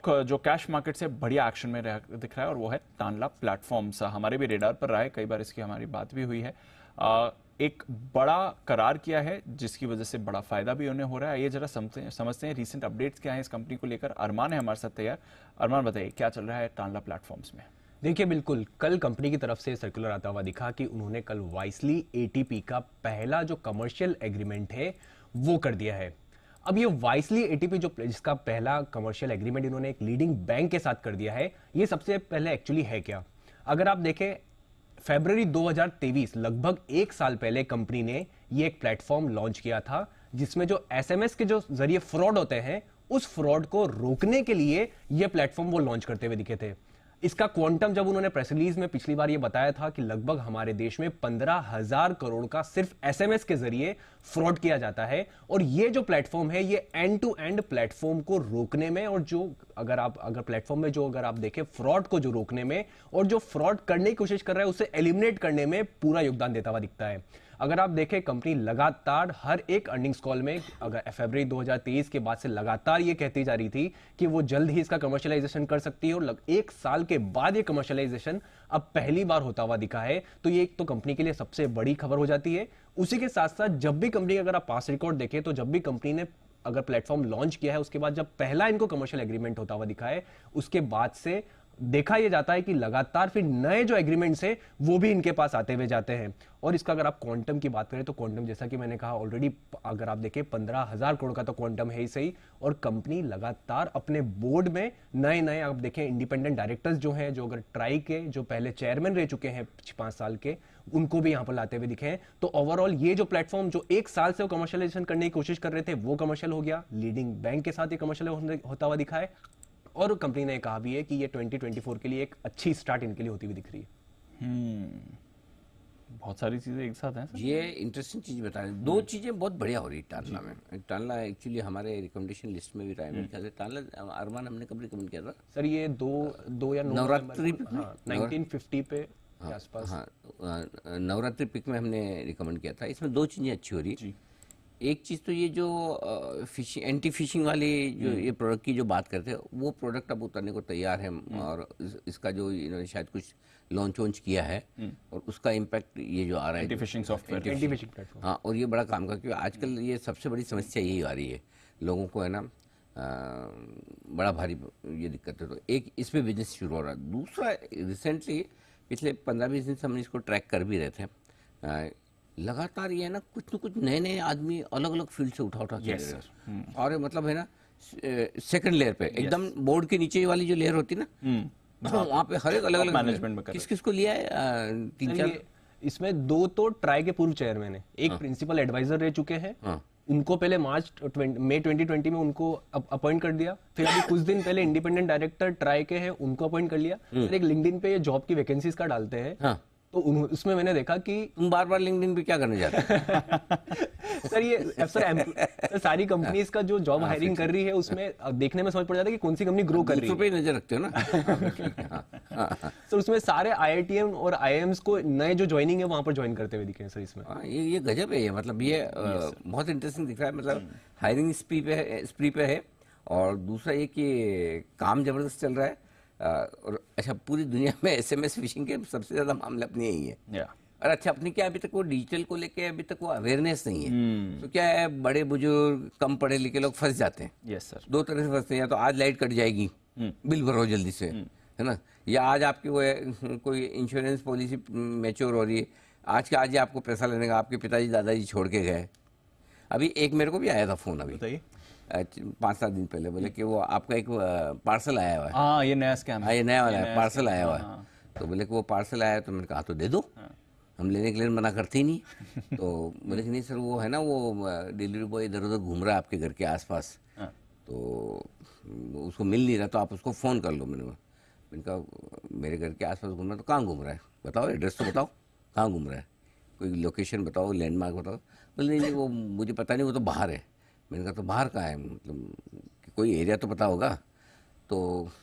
Stock जो cash market से बढ़िया एक्शन में दिख रहा है और वो है तानला प्लेटफॉर्म्स। हमारे भी रेडार पर रहा है, कई बार इसकी हमारी बात भी हुई है। एक बड़ा करार किया है जिसकी वजह से बड़ा फायदा भी उन्हें हो रहा है। ये जरा समझते हैं रीसेंट अपडेट्स क्या है इस कंपनी को लेकर। अरमान है हमारे साथ तैयार। अरमान बताइए क्या चल रहा है तानला प्लेटफॉर्म्स में। देखिए, बिल्कुल कल कंपनी की तरफ से सर्कुलर आता हुआ दिखा कि उन्होंने कल वाइसली एटीपी का पहला जो कमर्शियल एग्रीमेंट है वो कर दिया है। अब ये वाइसली एटीपी जो जिसका पहला कमर्शियल एग्रीमेंट इन्होंने एक लीडिंग बैंक के साथ कर दिया है, ये सबसे पहले एक्चुअली है क्या? अगर आप देखें, फरवरी 2023 लगभग एक साल पहले कंपनी ने ये एक प्लेटफॉर्म लॉन्च किया था जिसमें जो एसएमएस के जो जरिए फ्रॉड होते हैं उस फ्रॉड को रोकने के लिए ये प्लेटफॉर्म वो लॉन्च करते हुए दिखे थे। इसका क्वांटम जब उन्होंने प्रेस रिलीज में पिछली बार ये बताया था कि लगभग हमारे देश में 15,000 करोड़ का सिर्फ एसएमएस के जरिए फ्रॉड किया जाता है। और ये जो प्लेटफॉर्म है ये एंड टू एंड प्लेटफॉर्म को रोकने में और जो अगर प्लेटफॉर्म में जो अगर आप देखें फ्रॉड को जो रोकने में और जो फ्रॉड करने की कोशिश कर रहा है उसे एलिमिनेट करने में पूरा योगदान देता हुआ दिखता है। अगर आप देखें, कंपनी लगातार हर एक अर्निंग्स कॉल में अगर फरवरी 2023 के बाद से लगातार ये कहती जा रही थी कि वो जल्द ही इसका कमर्शियलाइजेशन कर सकती है और एक साल के बाद ये कमर्शियलाइजेशन अब पहली बार होता हुआ दिखा है। तो ये एक तो कंपनी के लिए सबसे बड़ी खबर हो जाती है। उसी के साथ साथ जब भी कंपनी अगर आप पास रिकॉर्ड देखें तो जब भी कंपनी ने अगर प्लेटफॉर्म लॉन्च किया है उसके बाद जब पहला इनको कमर्शियल एग्रीमेंट होता हुआ दिखा है उसके बाद से देखा यह जाता है कि लगातार फिर नए जो एग्रीमेंट्स है वो भी इनके पास आते हुए जाते हैं। और इसका अगर आप क्वांटम की बात करें तो क्वांटम जैसा कि मैंने कहा ऑलरेडी अगर आप देखें 15,000 करोड़ का तो क्वांटम है ही सही। और कंपनी लगातार अपने बोर्ड में नए आप देखें इंडिपेंडेंट डायरेक्टर्स जो हैं, जो अगर ट्राई के जो पहले चेयरमैन रह चुके हैं 5 साल के, उनको भी यहां पर लाते हुए दिखे हैं। तो ओवरऑल ये जो प्लेटफॉर्म जो एक साल से वो कमर्शियलाइजेशन करने की कोशिश कर रहे थे वो कमर्शियल हो गया। लीडिंग बैंक के साथ ये कमर्शियल होता हुआ दिखा है और कंपनी ने कहा भी है कि ये 2024 के लिए एक अच्छी स्टार्ट इनके लिए होती हुई दिख रही है। बहुत सारी चीजें एक साथ हैं सर। ये इंटरेस्टिंग चीज बता रहे हैं। दो चीजें बहुत बढ़िया हो रही है टानला में। टानला एक्चुअली हमारे रिकमेंडेशन लिस्ट में भी रहा है मेरे ख्याल से। टानला अरमान हमने कब रिकमेंड किया था सर? ये दो या नवरात्रि 1950 पे के आसपास। हाँ, नवरात्रि पिक में हमने रिकमेंड किया था। इसमें दो चीजें अच्छी हो रही है। एक चीज़ तो ये जो फिशिंग एंटी फिशिंग वाली जो ये प्रोडक्ट की जो बात करते हैं वो प्रोडक्ट अब उतरने को तैयार है। और इसका जो इन्होंने शायद कुछ लॉन्च किया है और उसका इम्पैक्ट ये जो आ रहा है anti fishing software, anti fishing platform. हाँ, और ये बड़ा काम का, क्योंकि आजकल ये सबसे बड़ी समस्या यही आ रही है लोगों को, है ना, बड़ा भारी ये दिक्कत है। तो एक इस पर बिजनेस शुरू हो रहा है। दूसरा, रिसेंटली पिछले 15-20 दिन से हम इसको ट्रैक कर भी रहे थे। लगातार ये है ना कुछ न कुछ नए आदमी अलग अलग फील्ड से उठा के yes, और मतलब है ना सेकंड लेयर पे एकदम बोर्ड के नीचे वाली जो लेयर होती है ना वहाँ पे हर एक अलग अलग मैनेजमेंट में किस को लिया है 3-4। इसमें दो तो ट्राई के पूर्व चेयरमैन है, एक प्रिंसिपल एडवाइजर रह चुके हैं। उनको पहले मई 2020 में उनको अपॉइंट कर दिया। फिर अभी कुछ दिन पहले इंडिपेंडेंट डायरेक्टर ट्राई के हैं, उनको अपॉइंट कर लिया। फिर एक लिंक्डइन पे ये जॉब की वैकेंसीज का डालते हैं। तो उसमें मैंने देखा कि तुम बार बार लिंक्डइन पे क्या करने जाते हो? सर ये सर सारी कंपनीज का जो जॉब हायरिंग कर रही है उसमें देखने में समझ पड़ जाता है कि कौन सी कंपनी ग्रो कर रही है। पे नजर रखते हो ना। सर उसमें सारे आईआईटीएम और आईआईएम्स को नए जो ज्वाइनिंग है वहां पर ज्वाइन करते हुए दिखे हैं सर इसमें। ये गजब है। ये मतलब ये बहुत इंटरेस्टिंग दिख रहा है। मतलब हायरिंग स्प्री पे है और दूसरा ये कि काम जबरदस्त चल रहा है। और अच्छा, पूरी दुनिया में एसएमएस फिशिंग के सबसे ज्यादा मामले अपने यही है। और अच्छा, अपनी क्या अभी तक वो डिजिटल को लेके अभी तक वो अवेयरनेस नहीं है। तो क्या है, बड़े बुजुर्ग कम पढ़े लिखे लोग फंस जाते हैं। Yes sir. दो तरह से फंसते हैं, या तो आज लाइट कट जाएगी, बिल भरो जल्दी से, है ना, या आज आपकी वो कोई इंश्योरेंस पॉलिसी मैच्योर हो रही है, आज आपको पैसा लेने का आपके पिताजी दादाजी छोड़ के गए। अभी एक मेरे को भी आया था फोन अभी 5-7 दिन पहले, बोले कि वो आपका एक पार्सल आया हुआ है। हाँ, ये नया स्कैम है। ये नया वाला है, पार्सल आया हुआ है। तो बोले कि वो पार्सल आया है, तो मैंने कहा तो दे दो, हम लेने के लिए मना करते ही नहीं। तो बोले कि नहीं सर, वो है ना वो डिलीवरी बॉय इधर उधर घूम रहा है आपके घर के आसपास, तो उसको मिल नहीं रहा, तो आप उसको फ़ोन कर लो। मैंने कहा मेरे घर के आसपास घूम रहा है, तो कहाँ घूम रहा है बताओ, एड्रेस तो बताओ, कहाँ घूम रहा है, कोई लोकेशन बताओ, लैंडमार्क बताओ। बोले नहीं वो मुझे पता नहीं, वो तो बाहर है। मैंने कहा तो बाहर कहाँ है, मतलब कोई एरिया तो पता होगा। तो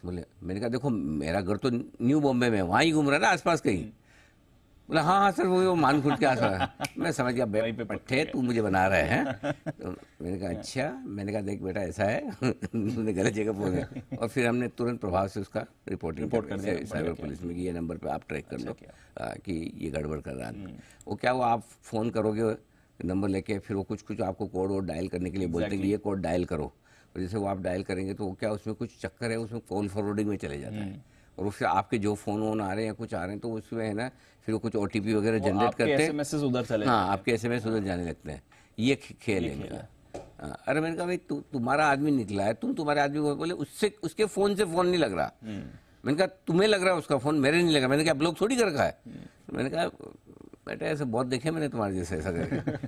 बोले, मैंने कहा देखो मेरा घर तो न्यू बॉम्बे में, वहाँ ही घूम रहा है ना आसपास कहीं। बोला हाँ हाँ सर वो मान खुद के आस मैं समझ गया पट्टे तू मुझे बना रहे हैं। तो मैंने कहा अच्छा, मैंने कहा देख बेटा ऐसा है तूने गलत जगह फोन है। और फिर हमने तुरंत प्रभाव से उसका रिपोर्ट कर दिया साइबर पुलिस में कि ये नंबर पे आप ट्रैक कर लो कि ये गड़बड़ कर रहा है। वो क्या वो आप फ़ोन करोगे नंबर लेके, फिर वो कुछ आपको कोड वोड डायल करने के लिए बोलते हैं कि ये कोड डायल करो, और जैसे वो आप डायल करेंगे तो क्या उसमें कुछ चक्कर है, उसमें कॉल फॉरवर्डिंग में चले जाता है, और उससे आपके जो फोन वोन आ रहे हैं या कुछ आ रहे हैं तो उसमें है ना फिर वो कुछ ओटीपी वगैरह जनरेट करते हैं, एसएमएस उधर चले हाँ आपके एसएमएस उधर जाने लगते हैं। ये खेल है मेरा। अरे मैंने कहा भाई तुम्हारा आदमी निकला है, तुम्हारे आदमी को बोले उससे उसके फोन से फोन नहीं लग रहा। मैंने कहा तुम्हें लग रहा है उसका फोन, मेरे नहीं लगा। मैंने कहा ब्लॉक थोड़ी कर रखा है। मैंने कहा बेटा ऐसे बहुत देखे मैंने तुम्हारे जैसे ऐसा करके।